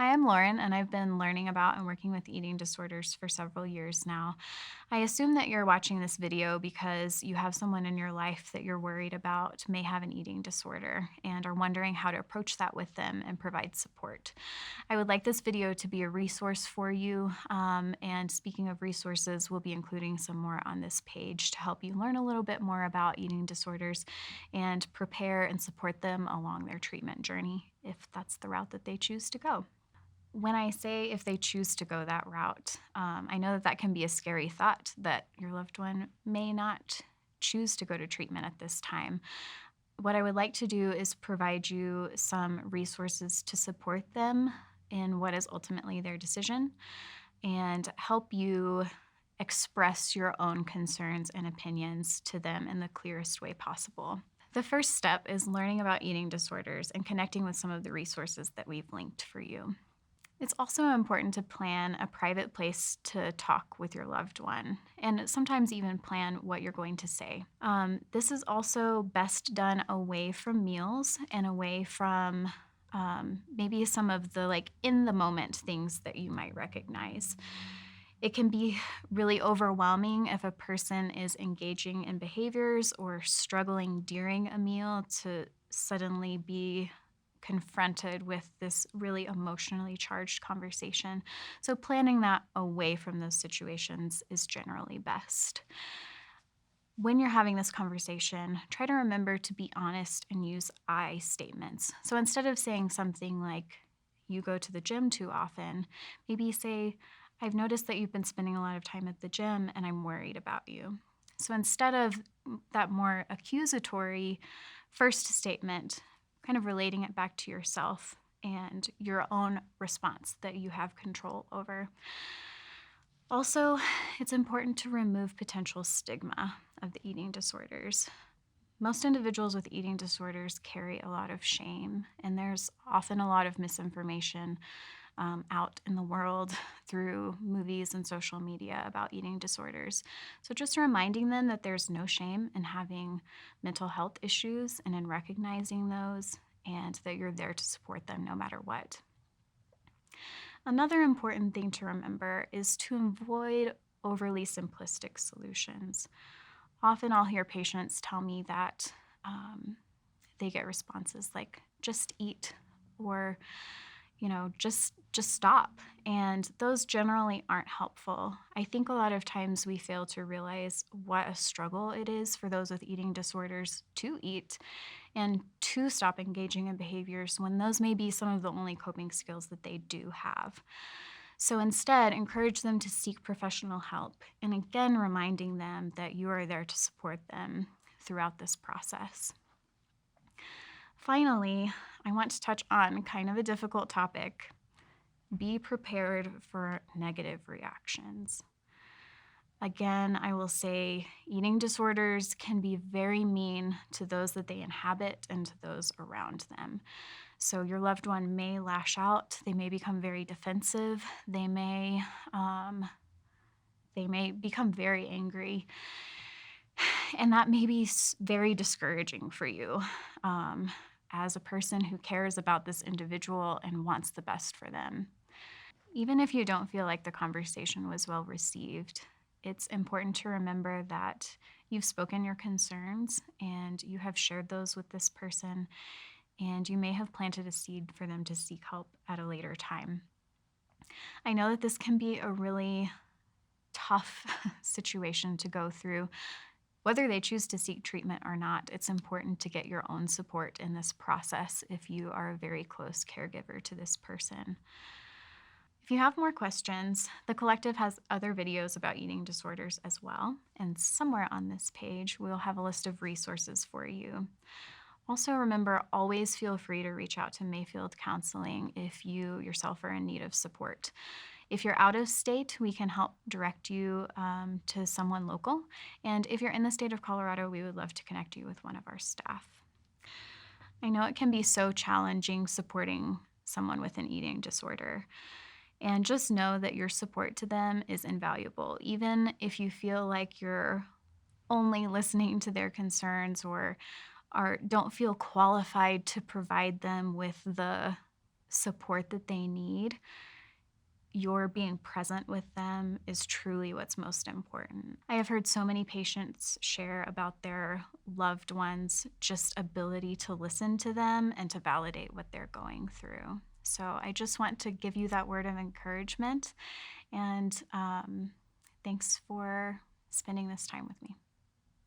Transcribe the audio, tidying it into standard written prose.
Hi, I'm Lauren, and I've been learning about and working with eating disorders for several years now. I assume that you're watching this video because you have someone in your life that you're worried about may have an eating disorder and are wondering how to approach that with them and provide support. I would like this video to be a resource for you. And speaking of resources, we'll be including some more on this page to help you learn a little bit more about eating disorders and prepare and support them along their treatment journey if that's the route that they choose to go. When I say if they choose to go that route, I know that that can be a scary thought that your loved one may not choose to go to treatment at this time. What I would like to do is provide you some resources to support them in what is ultimately their decision and help you express your own concerns and opinions to them in the clearest way possible. The first step is learning about eating disorders and connecting with some of the resources that we've linked for you. It's also important to plan a private place to talk with your loved one, and sometimes even plan what you're going to say. This is also best done away from meals and away from maybe some of the in the moment things that you might recognize. It can be really overwhelming if a person is engaging in behaviors or struggling during a meal to suddenly be confronted with this really emotionally charged conversation. So planning that away from those situations is generally best. When you're having this conversation, try to remember to be honest and use I statements. So instead of saying something like, you go to the gym too often, maybe say, I've noticed that you've been spending a lot of time at the gym and I'm worried about you. So instead of that more accusatory first statement, kind of relating it back to yourself and your own response that you have control over. Also, it's important to remove potential stigma of the eating disorders. Most individuals with eating disorders carry a lot of shame, and there's often a lot of misinformation out in the world through movies and social media about eating disorders. So just reminding them that there's no shame in having mental health issues and in recognizing those, and that you're there to support them no matter what. Another important thing to remember is to avoid overly simplistic solutions. Often I'll hear patients tell me that they get responses like, just eat, or just stop. And those generally aren't helpful. I think a lot of times we fail to realize what a struggle it is for those with eating disorders to eat and to stop engaging in behaviors when those may be some of the only coping skills that they do have. So instead, encourage them to seek professional help, and again, reminding them that you are there to support them throughout this process. Finally, I want to touch on kind of a difficult topic. Be prepared for negative reactions. Again, I will say eating disorders can be very mean to those that they inhabit and to those around them. So your loved one may lash out. They may become very defensive. They may become very angry. And that may be very discouraging for you as a person who cares about this individual and wants the best for them. Even if you don't feel like the conversation was well received, it's important to remember that you've spoken your concerns and you have shared those with this person, and you may have planted a seed for them to seek help at a later time. I know that this can be a really tough situation to go through. Whether they choose to seek treatment or not, it's important to get your own support in this process if you are a very close caregiver to this person. If you have more questions, the collective has other videos about eating disorders as well, and somewhere on this page we'll have a list of resources for you. Also remember, always feel free to reach out to Mayfield Counseling if you yourself are in need of support. If you're out of state, we can help direct you to someone local. And if you're in the state of Colorado, we would love to connect you with one of our staff. I know it can be so challenging supporting someone with an eating disorder. And just know that your support to them is invaluable, even if you feel like you're only listening to their concerns or don't feel qualified to provide them with the support that they need, your being present with them is truly what's most important. I have heard so many patients share about their loved ones' just ability to listen to them and to validate what they're going through. So I just want to give you that word of encouragement and thanks for spending this time with me.